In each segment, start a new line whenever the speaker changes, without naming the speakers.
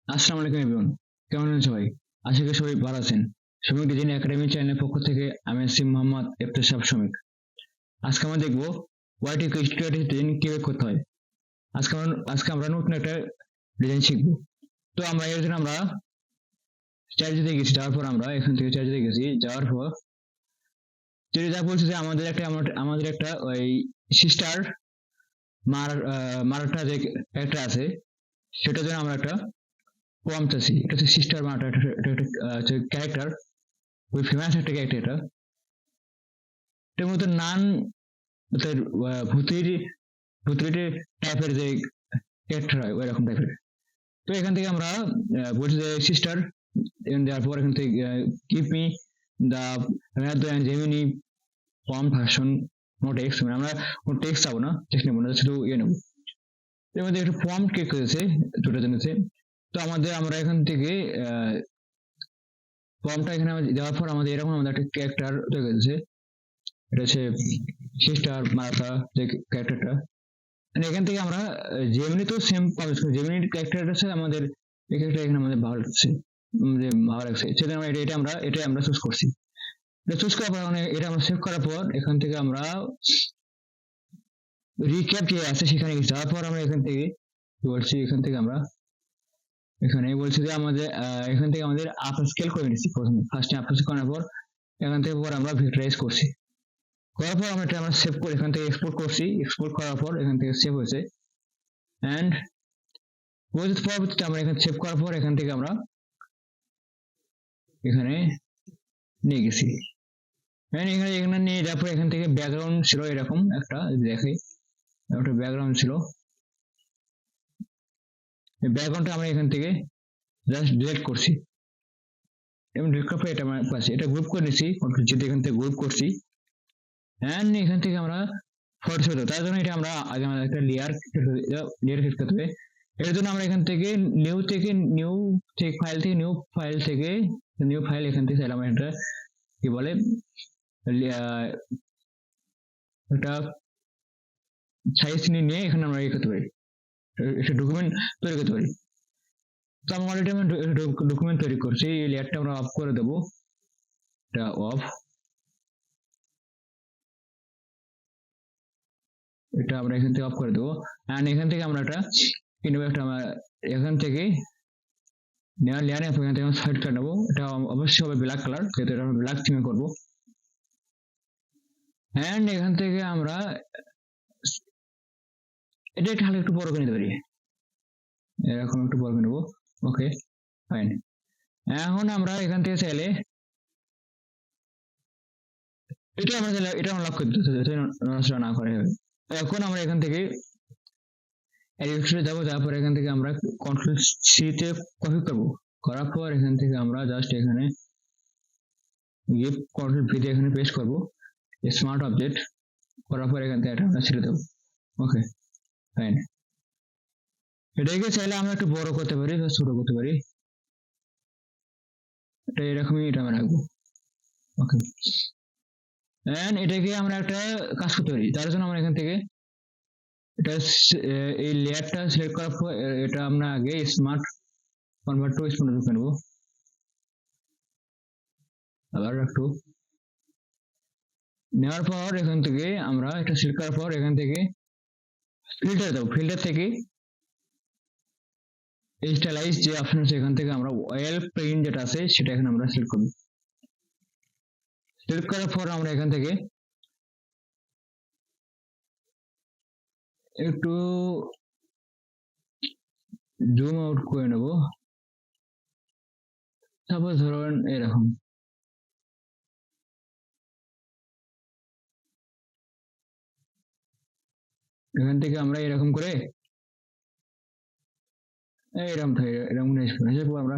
আসসালামু আলাইকুম এভরিওয়ান, কেমন আছেন সবাই? আশা করি সবাই ভালো আছেন। শ্রমিক ডিজাইন একাডেমি চ্যানেলের পক্ষ থেকে আমি আছি মোহাম্মদ ইফতেখার শ্রমিক। আজকে আমরা দেখবো ওয়াইটি ক্রিয়েটিভ ডিজাইন কিভাবে করতে হয়। আজকে আমরা নতুন একটা ডিজাইন শিখবো। তো আমরা এর জন্য আমরা চার্জিতে গেছি, যাওয়ার পর আমরা এখান থেকে চার্জিতে গেছি, যাওয়ার পর যেটা যা বলছে যে আমাদের একটা ওই সিস্টার মারাঠা যে একটা আছে, সেটার জন্য আমরা একটা প্রম্পট চাচ্ছি। এটা হচ্ছে সিস্টার মারাঠা, এটা একটা ক্যারেক্টার, ওই ফেমাস একটা ক্যারেক্টার। এটার মতো নান তোর ভূতির ভূতির টাইপের যে ক্যারেক্টার হয় ওই রকম টাইপের। তো এখান থেকে আমরা বলছি যে সিস্টার, দেওয়ার পর এখান থেকে keep me the Rado and Gemini form version note X, মানে আমরা কোনো টেক্সট চাবো না, টেক্সট নেবো না, শুধু ইয়ে নেবো। এর মধ্যে একটা ফর্ম ক্রিয়েট করেছে দুটো জনেছে। তো আমরা এখান থেকে ফর্মটা এখানে দেওয়ার পর আমাদের এরকম আমাদের একটা ক্যারেক্টার তৈরি করেছে। এটা হচ্ছে সিস্টার মারাথা যে ক্যারেক্টারটা। মানে এখান থেকে আমরা জেমিনি তো সেম পাবলিশ করি, জেমিনির ক্যারেক্টারটা হচ্ছে আমাদের এই ক্যারেক্টার এখানে আমাদের ভালো লাগছে, যে ভালো লাগছে সেটা আমরা এটা আমরা চুজ করছি। এটা চুজ করার পর মানে এটা আমরা সেভ করার পর এখান থেকে আমরা রিক্যাপ যে আছে সেখানে যাওয়ার পর আমরা এখান থেকে বলছি, এখান থেকে আমরা এখানে বলছি যে আমাদের এখান থেকে আমাদের আপ স্কেল করে নিচ্ছি। প্রথমে ফার্স্টে আপ স্কেল করার পর এখান থেকে পর আমরা ভেক্টরাইজ করছি, করার পর আমরা সেভ করে এখান থেকে এক্সপোর্ট করছি। এক্সপোর্ট করার পর এখান থেকে সেভ হয়েছে। অ্যান্ড পরবর্তীতে আমরা এখানে সেভ করার পর এখান থেকে আমরা এখানে নিয়ে গেছি। এখানে নিয়ে যাওয়ার পর এখান থেকে ব্যাকগ্রাউন্ড ছিল এরকম একটা, দেখাই একটা ব্যাকগ্রাউন্ড ছিল। এই ব্যাকগ্রাউন্ডটা আমরা এখান থেকে জাস্ট ডিলিট করছি এবং ডিলিট করার পর এটা আমরা পাচ্ছি, এটা গ্রুপ করে নিচ্ছি, কন্ট্রোল জি এখান থেকে গ্রুপ করছি। অ্যান্ড এখান থেকে আমরা ফটো ছিল, তার জন্য এটা আমরা আগে আমাদের একটা লেয়ার ক্রিয়েট করতে হবে। এর জন্য আমরা এখান থেকে নিউ ফাইল এখান থেকে চাইলাম এটা কি বলে একটা সাইজ নিয়ে এখানে আমরা করতে পারি, একটা ডকুমেন্ট তৈরি করতে পারি। তো আমি অলরেডি ডকুমেন্ট তৈরি করছি, এই লেয়ারটা আমরা অফ করে দেবো, এটা অফ, এটা আমরা এখান থেকে অফ করে দেবো। অ্যান্ড এখান থেকে আমরা একটা কি নেবো, একটা এখান থেকে নেওয়ার লেয়ারে এখান থেকে সাইড করে নেবো। এটা অবশ্যই হবে ব্ল্যাক কালার, যেহেতু এটা আমরা ব্ল্যাক থিমে করবো। অ্যান্ড এখান থেকে আমরা এটা একটু হালকা একটু বড় করে নিতে পারি, এরকম একটু বড় করে নেবো। ওকে, ফাইন। এখন আমরা এখান থেকে চাইলে এটা আমরা লক করে দিতে নড়াচড়া না করে হবে। এখন আমরা এখান থেকে এডিটরে যাবো, তারপর এখান থেকে আমরা কন্ট্রোল সি তে কপি করবো। করার পর এখান থেকে আমরা জাস্ট এখানে গিয়ে কন্ট্রোল ভি দিয়ে এখানে পেস্ট করবো স্মার্ট অবজেক্ট। করার পর এখান থেকে এটা আমরা ছেড়ে দেবো। ওকে, ফাইন। এটাকে চাইলে আমরা একটু বড় করতে পারি বা ছোট করতে পারি, এটা এরকমই এটা আমরা রাখবো। ওকে, এন্ড এটাকে আমরা একটা কাজ করতে পারি, তার জন্য আমরা এখান থেকে এটা এই লেয়ারটা সিলেক্ট করার পর এটা আমরা আগে স্মার্ট কনভার্ট টু স্মার্ট করে নেবো। আবার একটু নেওয়ার পর এখান থেকে আমরা এটা সিলেক্ট করার পর এখান থেকে ফিল্টার দেবো, ফিল্টার থেকে স্টাইলাইজ যে অপশন আছে এখান থেকে আমরা অয়েল পেইন্ট যেটা আছে সেটা এখানে আমরা সিলেক্ট করবো। সিলেক্ট করার পর আমরা এখান থেকে একটু জুম আউট করে নেবো, তারপর ধরুন এরকম। এখান থেকে আমরা এরকম করে এরকম আমরা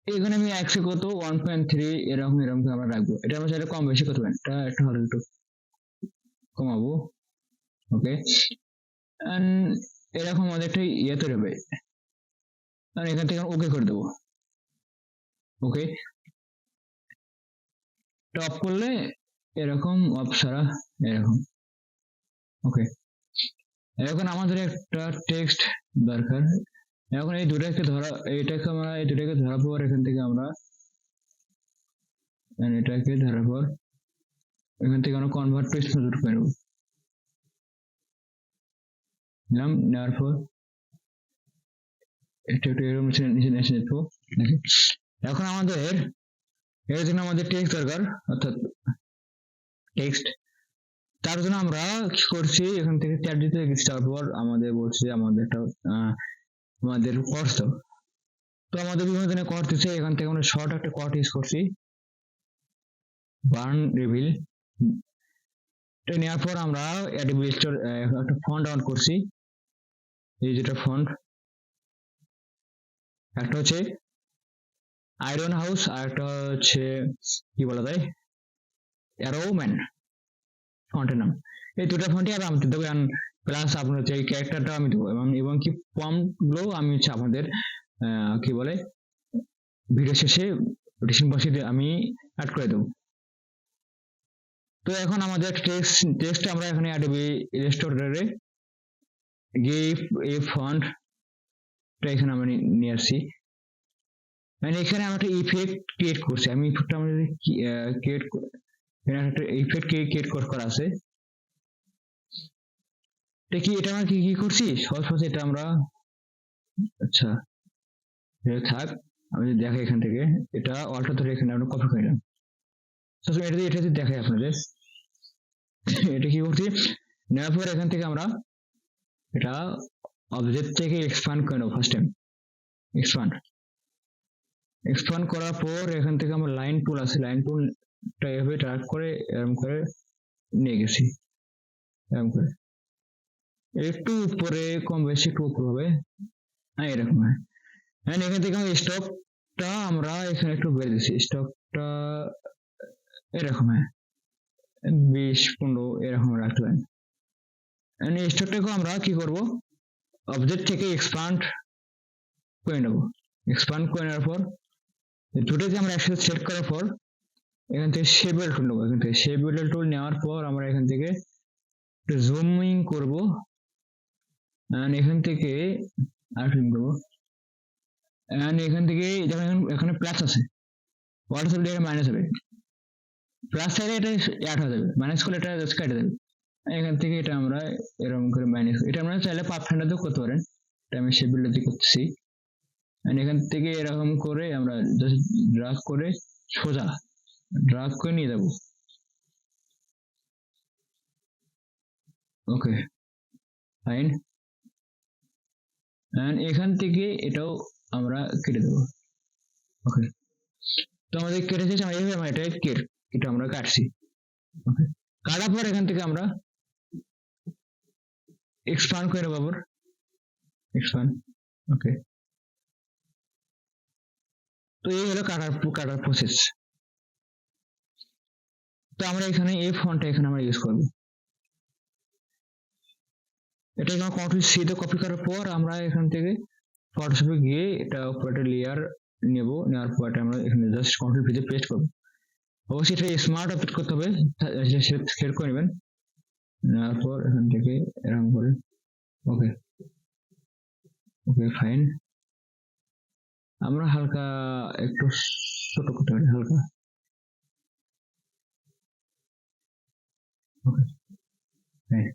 এখানে আমি একশো কত 1.3 এরকম এরকম আমরা রাখবো। এটা আমরা চাইলে কম বেশি করতে পারি, এটা একটা হলে একটু কমাবো। ওকে, এরকম আমাদের একটা ইয়ে তৈরি হবে। আর এখান থেকে ওকে করে দেবো। ওকে, টপ করলে এরকম অফ সারা এরকম। ওকে, এখন আমাদের একটা টেক্সট দরকার, এখন এই দুটাকে ধরা, এটাকে আমরা এই দুটাকে ধরার পর এখান থেকে আমরা এটাকে ধরার পর এখান থেকে আমরা কনভার্ট টু স্মুথ করে নেবো। নিলাম, নেওয়ার পর একটু একটু এরকম নিচে নিচে নিচে নেবো। এখন আমাদের এর জন্য আমাদের টেক্সট দরকার, অর্থাৎ টেক্সট। তার জন্য আমরা কি করছি, এখান থেকে চ্যাট দিতে যাওয়ার পর আমাদের বলছে আমাদের একটা আমাদের কোর্স দাও। তো আমাদের বিভিন্ন ধরনের কোর্স দিচ্ছে, এখান থেকে আমরা শর্ট একটা কোর্স ইউজ করছি, বার্ন রিভিল। এটা নেওয়ার পর আমরা অ্যাডোবি স্টোর একটা ফন্ট ডাউনলোড করছি, এই যেটা ফন্ট, একটা হচ্ছে আয়রন হাউস আর একটা হচ্ছে কি বলা যায় অ্যারোম্যান ফন্টের নাম। এই দুটো ফন্টই আর আমি দেবো, প্লাস আপনার হচ্ছে এই ক্যারেক্টারটা আমি দেবো, এবং কি প্রম্পট গুলো আমি হচ্ছে আপনাদের কি বলে ভিডিও শেষে ডিসক্রিপশন বক্সে আমি অ্যাড করে দেবো। তো এখন আমাদের টেক্সট আমরা এখানে অ্যাডোবি ইলাস্ট্রেটরে গিয়ে এই ফন্টটা এখানে আমরা নিয়ে আসছি। মানে এখানে আমরা একটা ইফেক্ট ক্রিয়েট করছি, আমি ইফেক্টটা আমাদের ক্রিয়েট এখানে একটা ইফেক্ট ক্রিয়েট করা আছে। এটা কি, এটা আমরা কি কি করছি সহজ, এটা আমরা আচ্ছা থাক, আমি যদি দেখাই এখান থেকে, এটা অল্টা ধরে এখানে আমরা কপি করে নিলাম। এটা যদি দেখাই আপনাদের, এটা কি করছি, নেওয়ার পর এখান থেকে আমরা এটা অবজেক্ট থেকে এক্সপ্যান্ড করে নেবো। ফার্স্ট টাইম এক্সপ্যান্ড করার পর এখান থেকে আমরা লাইন টুল আছে, লাইন টুলটা এভাবে ট্র্যাক করে এরকম করে নিয়ে গেছি, এরকম করে একটু উপরে কম বেশি একটু উপরে হবে, হ্যাঁ এরকম। হ্যাঁ এখান থেকে আমরা স্টকটা আমরা এখানে একটু বেড়ে দিচ্ছি, স্টকটা এরকম, হ্যাঁ 20-15 এরকম রাখতে পারেন। স্টকটাকে আমরা কি করব, অবজেক্ট থেকে এক্সপ্যান্ড করে নেব। এক্সপ্যান্ড করে নেওয়ার পর দুটোকে আমরা একসাথে সেট করার পর এখান থেকে শেপ টুল নেবো, এখান থেকে শেপ টুল নেওয়ার পর আমরা এখান থেকে একটু জুমিং করবো, এখান থেকে আর ফিল্ম করবো, এখান থেকে যখন এখানে প্লাস আছে, হোয়াটসঅ্যাপ দিয়ে মাইনাস হবে, প্লাস সাইডে এটা অ্যাড হয়ে যাবে, মাইনাস করলে এটা জাস্ট কেটে দেবে। এখান থেকে এটা আমরা এরকম করে মাইনাস, এটা আমরা চাইলে পাথফাইন্ডার করতে পারেন, এটা আমি শেপ বিল্ডার দিয়ে করতেছি। এখান থেকে এরকম করে আমরা জাস্ট ড্রাগ করে সোজা ড্রাগ করে নিয়ে যাব। ওকে ফাইন, এখান থেকে এটাও আমরা কেটে দেবো। ওকে, তো আমাদের কেটে শেষ, আমরা এটা এটা আমরা কাটছি। ওকে, কাটার পর এখান থেকে আমরা এক্সপ্যান্ড করে নেবো, এক্সপ্যান্ড। ওকে, তো এই হলো কাটার প্রসেস। তো আমরা এখানে এই ফন্টটা এখানে আমরা ইউজ করবো, এটা কন্ট্রোল সি তে কপি করার পর আমরা এখান থেকে ফটোশপে গিয়ে এটা উপরে একটা লেয়ার নেব, নেওয়ার পর আমরা এখানে জাস্ট কন্ট্রোল ভি তে পেস্ট করবো। অবশ্যই এটা স্মার্ট আপডেট করতে হবে, শেয়ার করে নেবেন। নেওয়ার পর এখান থেকে এরকম করে ওকে, ওকে ফাইন, আমরা হালকা একটু ছোট করতে পারি হালকা। ওকে হ্যাঁ,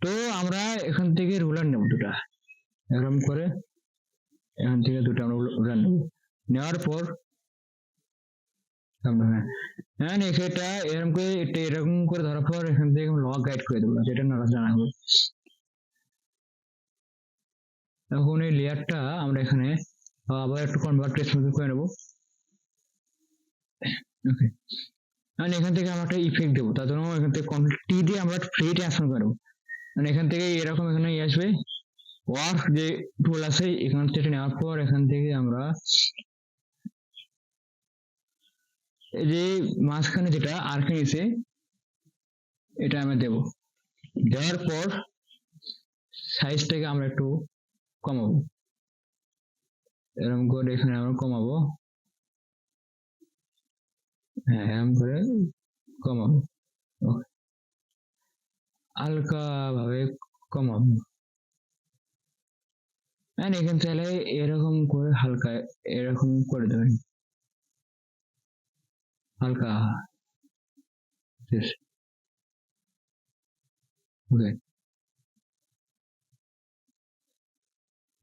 তো আমরা এখান থেকে রুলার নেব দুটা, এরকম করে এখান থেকে দুটো আমরা রুলার নেব, নেওয়ার পর হ্যাঁ এটা এরকম করে, এটা এরকম করে ধরার পর এখান থেকে লক গাইড করে দেবো, যেটা নাড়া জানা হবে। এখন এই লেয়ারটা আমরা এখানে আবার একটু কনভার্ট করে নেবো। ওকে, এখান থেকে আমরা একটা ইফেক্ট দেবো, তার জন্য এখান থেকে কন্ট্রোল টি দিয়ে আমরা ফ্রি ট্রান্সফর্ম করবো। এখান থেকে এরকম এখানে আসবে, ওয়ার্ক যে টুল আছে এখান থেকে নেওয়ার পর এখান থেকে আমরা এই যে মাঝখানে যেটা আর্কে নিচে এটা আমরা দেবো, দেওয়ার পর সাইজটাকে আমরা একটু কমাবো, এরকম করে এখানে আমরা কমাবো, হ্যাঁ এরকম করে কমাবো, হালকা ভাবে কমাবো। এন্ড এখানে চাইলে এরকম করে হালকা এরকম করে দেবেন, হালকা ওকে,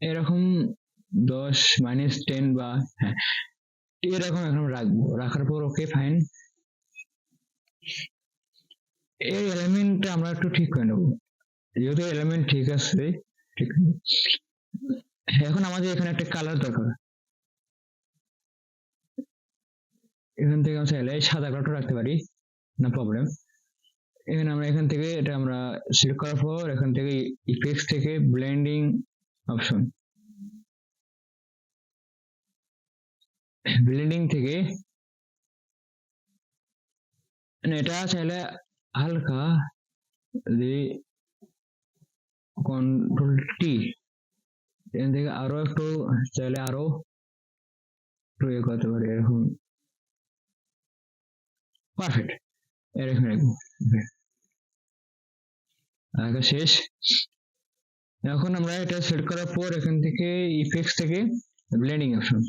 এরকম 10 - 10 বা হ্যাঁ এরকম এখন রাখবো, রাখার পর ওকে ফাইন, এই এলিমেন্টটা আমরা একটু ঠিক করে নেবো, যেহেতু এলিমেন্ট ঠিক আছে, ঠিক আছে। এখন আমাদের এখানে একটা কালার দরকার, এখান থেকে আমরা চাইলে সাদা কালারটা রাখতে পারি, না প্রবলেম। এখানে আমরা এখান থেকে এটা আমরা সিলেক্ট করার পর এখান থেকে ইফেক্টস থেকে ব্লেন্ডিং অপশন, ব্লেন্ডিং থেকে মানে এটা চাইলে হালকা যদি কন্ট্রোল টি, এখান থেকে আরো একটু চাইলে আরো একটু ইয়ে করতে পারি, এরকম পারফেক্ট, এরকম রাখবো। আগে শেষ। এখন আমরা এটা সেট করার পর এখান থেকে ইফেক্টস থেকে ব্লেন্ডিং অপশন,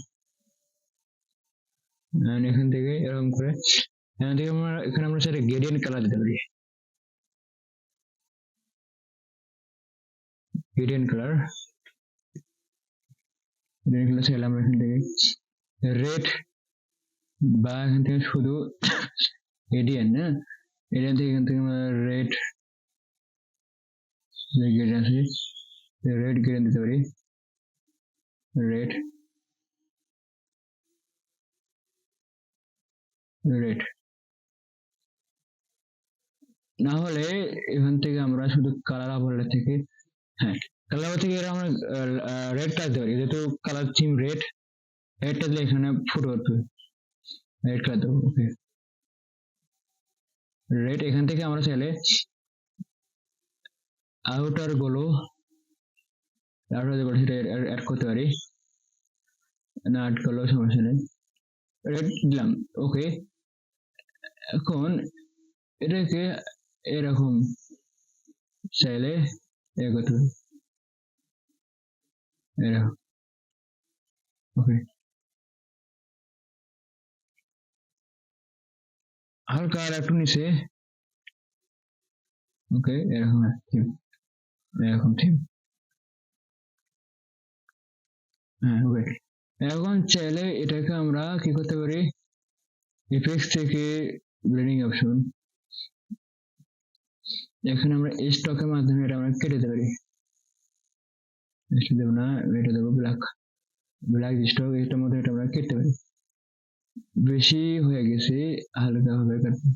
এখান থেকে এরকম করে এখান থেকে আমরা এখানে আমরা চাইলে গ্রেডিয়েন্ট কালার দিতে পারি, গ্রেডিয়েন্ট কালার, গ্রেডিয়েন্ট কালার চাইলে আমরা এখান থেকে রেড বা এখান থেকে শুধু এডিএন, হ্যাঁ এডিএন থেকে এখান থেকে আমরা রেড গ্রেডিয়েন্ট আছে, রেড গ্রেডিয়েন্ট দিতে পারি, রেড রেড, না হলে এখান থেকে আমরা শুধু কালার আবার থেকে, হ্যাঁ কালার থেকে এরা আমরা রেড কাজ দিতে পারি, যেহেতু কালার থিম রেড, রেডটা দিলে এখানে ফুটে উঠবে, রেড কালার দেবো, ওকে রেড। এখান থেকে আমরা চাইলে আউটার গুলো সেটা অ্যাড করতে পারি, না অ্যাড করলেও সমস্যা নেই, রেড দিলাম, ওকে। এখন এটাকে এরকম চাইলে এ করতে পারি, এরকম ওকে, হালকা আর একটু নিচে, ওকে এরকম থিম, এরকম থিম, হ্যাঁ ওকে। এখন চাইলে এটাকে আমরা কি করতে পারি, ইফেক্টস থেকে ব্লেন্ডিং অপশন, এখানে আমরা স্টকের মাধ্যমে এটা আমরা কেটে দিতে পারি, দেবো না, এটা দেবো ব্ল্যাক, ব্ল্যাক স্টক, এটার মধ্যে এটা আমরা কেটে পারি, বেশি হয়ে গেছে হালকা ভাবে কাটবো,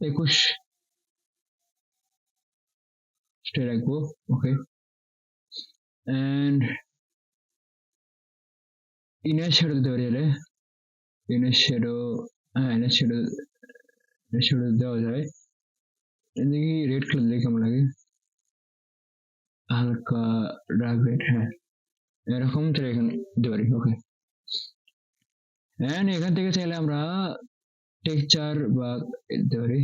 21 রাখবো, ওকে। এন্ড ইনার শ্যাডো দিতে পারি, এলে ইনার শ্যাডো, হ্যাঁ ইনার শ্যাডো, শ্যাডো দেওয়া যায়, দেখি রেড কালার দিলে কেমন লাগে, হালকা ডার্ক রেড, হ্যাঁ এরকম চলে এখানে দিতে পারি, ওকে। এন্ড এখান থেকে চাইলে আমরা টেক্সচার বা দিতে পারি,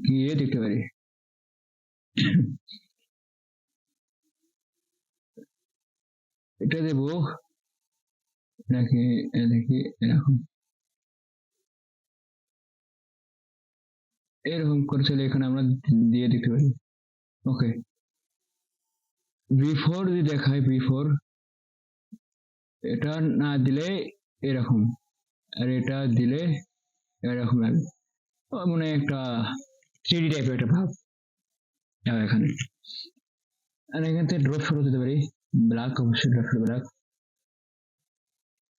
গিয়ে দেখতে পারি, এটা দেবো নাকি দেখি এরকম, এরকম করে চলে এখানে আমরা দিয়ে দিতে পারি, ওকে। বিফোর যদি দেখায়, বিফোর এটা না দিলে এরকম, আর এটা দিলে এরকম লাগে, মনে হয় একটা 3D টাইপের একটা ভাব এখানে। আর এখান থেকে ড্রপ শুরু দিতে পারি, ব্ল্যাক, অবশ্যই ড্রপ শুরু ব্ল্যাক,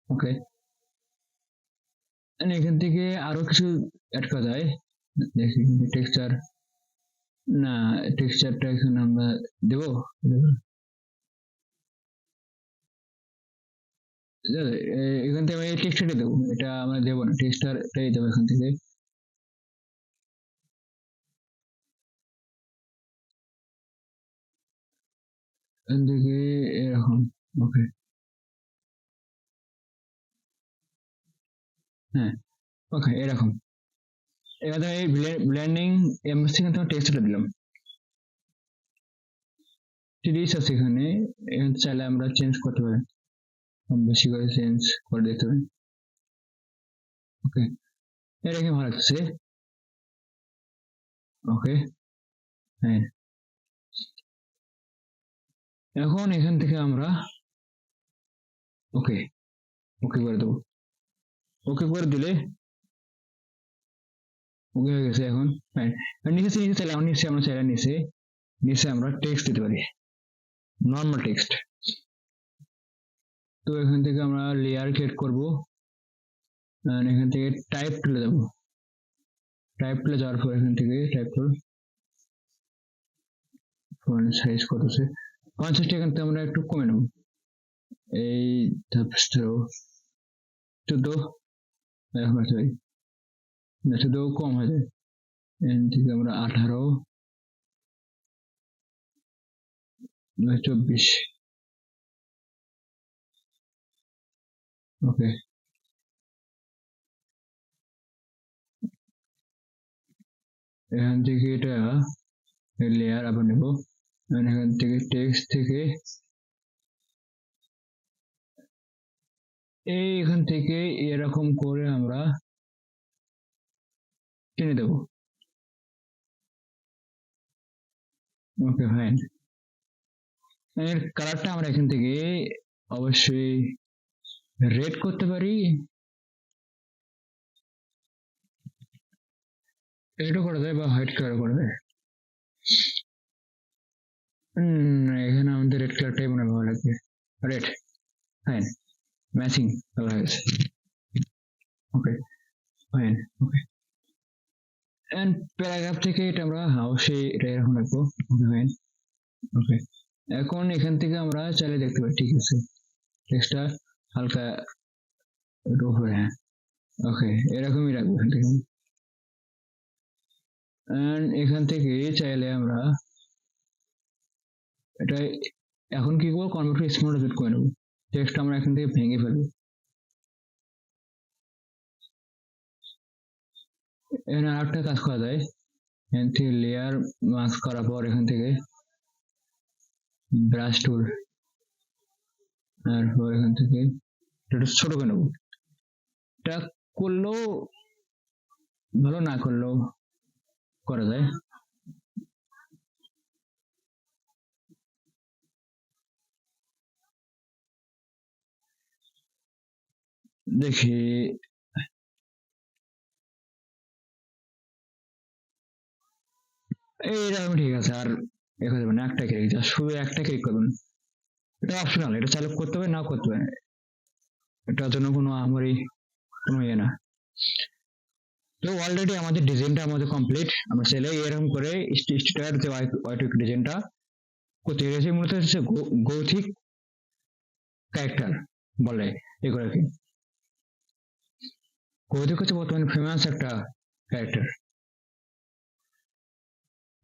ওকে। এখান থেকে আরো কিছু অ্যাড করা যায়, দেখি টেক্সচার, না টেক্সচারটা এখানে আমরা দেবো, এখান থেকে আমি টেক্সচারটা দেবো, এটা আমরা দেবো না, টেক্সচারটাই দেবো এখান থেকে, এখান থেকে এরকম, ওকে হ্যাঁ ওকে এরকম। এবার এই ব্লেন্ডিং এমএস থেকে টেক্সচারটা দিলাম, তিরিশ আছে এখানে, এখানে চাইলে আমরা চেঞ্জ করতে পারি, কম বেশি করে চেঞ্জ করে দিতে পারি। ওকে, এটা কি ভালো লাগছে। ওকে, হ্যাঁ, এখন এখান থেকে আমরা ওকে ওকে করে দেবো। ওকে করে দিলে ওকে হয়ে গেছে এখন। হ্যাঁ, নিচে নিচে চাইলে নিচে আমরা চাইলে নিচে নিচে আমরা টেক্সট দিতে পারি, নর্মাল টেক্সট। তো এখান থেকে আমরা লেয়ার ক্রিয়েট করবো, এখান থেকে টাইপ টুলে যাবো, টাইপ টুলে যাওয়ার পর এখান থেকে টাইপ টুল ফন্ট সাইজ কত আছে 50 এখান থেকে আমরা একটু কমে নেবো, এই 14 এরকম আছে, শুধু কম হয়ে যায়, এখান থেকে আমরা 18 24। ওকে, এখান থেকে এটা লেয়ার আবার নেব, এখান থেকে টেক্সট থেকে এইখান থেকে এরকম করে আমরা টেনে দেব। ওকে ফাইন, এর কালারটা আমরা এখান থেকে অবশ্যই রেড করতে পারি, এটা করা যায় বা হোয়াইট কালার করা যায়। এখানে আমাদের রেড কালারটাই মনে ভালো লাগবে, রেড ফাইন, ম্যাচিং কালার হয়েছে। Okay fine, okay, and paragraph থেকে এটা আমরা অবশ্যই এটা এরকম রাখবো। ওকে ফাইন, ওকে, এখন এখান থেকে আমরা চাইলে দেখতে পাই, ঠিক আছে টেক্সটটা হালকা একটু উপরে, হ্যাঁ ওকে এরকমই রাখবো এখান থেকে। এখান থেকে চাইলে আমরা এটা এখন কি করবো, কনভার্ট টু স্মল টেক্সট করে নেবো, টেক্সট আমরা এখান থেকে ভেঙে ফেলবো। এখানে আরেকটা কাজ করা যায়, এখান থেকে লেয়ার মাস্ক করার পর এখান থেকে ব্রাশ টুল, তারপর এখান থেকে এটা ছোট করে নেবো, এটা করলেও ভালো, না করলেও করা যায়। দেখি এইরকম ঠিক আছে, আর দেখা যাবে না, একটা ক্লিক, শুধু একটা ক্লিক করবেন, এটা অপশনাল, এটা চালু করতে হবে না করতে হবে, এটার জন্য কোনো আমারই কোনো ইয়ে না। তো অলরেডি আমাদের ডিজাইনটা আমাদের কমপ্লিট, আমরা চাইলে এরকম করে স্টিকার যে ওয়াইট ডিজাইনটা করতে গেছি, মূলত হচ্ছে গৌথিক ক্যারেক্টার বলে এগুলোকে, গৌথিক হচ্ছে বর্তমানে ফেমাস একটা ক্যারেক্টার।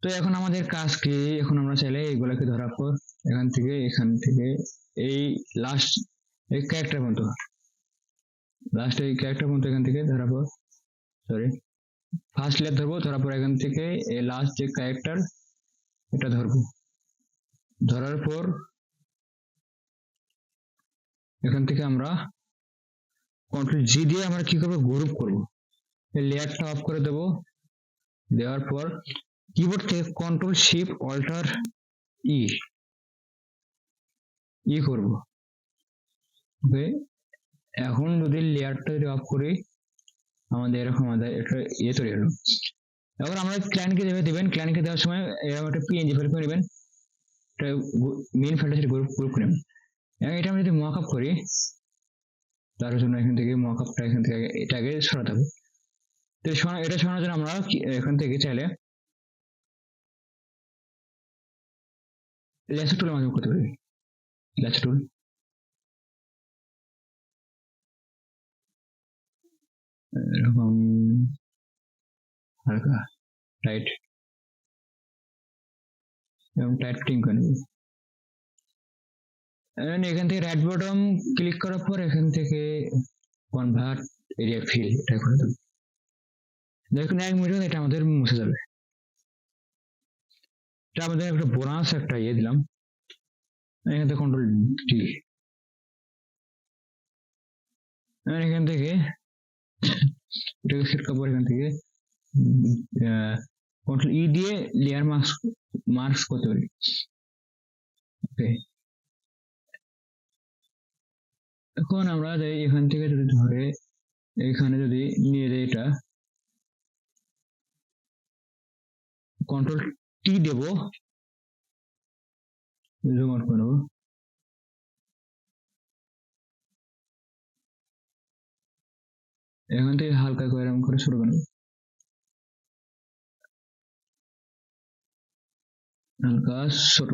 তো এখন আমাদের কাজ কি, এখন আমরা চাইলে এগুলোকে ধরার পর এখান থেকে এই লাস্ট এই ক্যারেক্টার পর্যন্ত, লাস্ট এই ক্যারেক্টার পর্যন্ত এখান থেকে ধরার পর, সরি ফার্স্ট লেয়ার ধরবো, ধরার পর এখান থেকে এই লাস্ট যে ক্যারেক্টার এটা ধরবো, ধরার পর এখান থেকে আমরা কন্ট্রোল জি দিয়ে আমরা কি করবো, গ্রুপ করবো, এই লেয়ারটা অফ করে দেবো, দেওয়ার পর কিবোর্ড থেকে কন্ট্রোল শিফট অল্টার ই ই করবো। ওকে, এখন যদি লেয়ারটা যদি অফ করি আমাদের এরকম আমাদের একটা ইয়ে তৈরি হলো। এবার আমরা ক্লায়েন্টকে দেবেন, ক্লায়েন্টকে দেওয়ার সময় এরকম একটা পিএনজি ফাইল করে নেবেন, এটা মেইন ফাইলটা সেটা গ্রুপ করে নেবেন। এবং এটা আমরা যদি মক আপ করি, তার জন্য এখান থেকে মক আপটা এখান থেকে এটাকে সরাতে হবে। তো এটা সরানোর জন্য আমরা এখান থেকে চাইলে লেসার টুলের মাধ্যমে করতে পারি, লেসার টুল, এরকম হালকা টাইট এবং টাইট ফিটিং করে নেব। এখান থেকে রাইট বটম ক্লিক করার পর এখান থেকে কনভার্ট এরিয়া ফিল এটা করে দেবো, দেখুন 1 মিনিট এটা আমাদের মুছে যাবে। এটা আমাদের একটা বোনাস একটা ইয়ে দিলাম, এখান থেকে কন্ট্রোল ডি, এখান থেকে এটাকে সেট করবো এখান থেকে কন্ট্রোল ই দিয়ে লেয়ার মার্কস করতে পারি। ওকে, এখন আমরা এখান থেকে যদি ধরে এখানে যদি নিয়ে যাই, এটা কন্ট্রোল টি দেব, জুম আউট করে নেবো। এখান থেকে হালকা করে এরকম করে শুরু করবো, হালকা ছোট,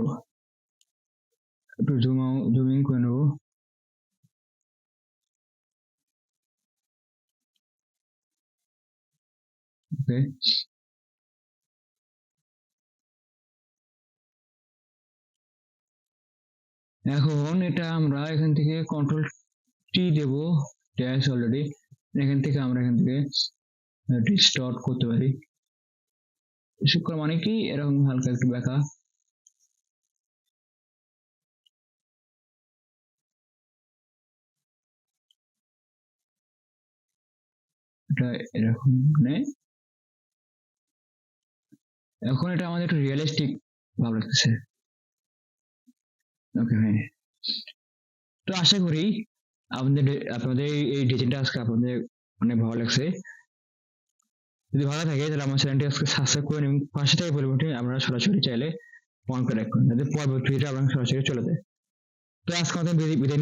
একটু জুমিং করে নেবো। ওকে, এখন এটা আমরা এখান থেকে কন্ট্রোল টি দেব, ড্যাশ অলরেডি, এখান থেকে আমরা এখান থেকে ডিস্টর্ট করতে পারি। শুক্র মানে কি এরকম হালকা একটু বেঁকা, এটা এরকম, মানে এখন এটা আমাদের একটু রিয়েলিস্টিক ভাব লাগতেছে। ওকে হ্যাঁ, তো আশা করি আপনাদের এই ডিজাইনটা আজকে আপনাদের অনেক ভালো লাগছে। যদি ভালো থাকে তাহলে আমার চ্যানেলটি আজকে সাবস্ক্রাইব করে নিন, পাশে থেকে পরিবর্তন আপনারা সরাসরি চাইলে অন করে রাখবেন, যাতে পরবর্তী ভিডিও আপনার সরাসরি চলে যায়। তো আজকে আমাদের বিদায়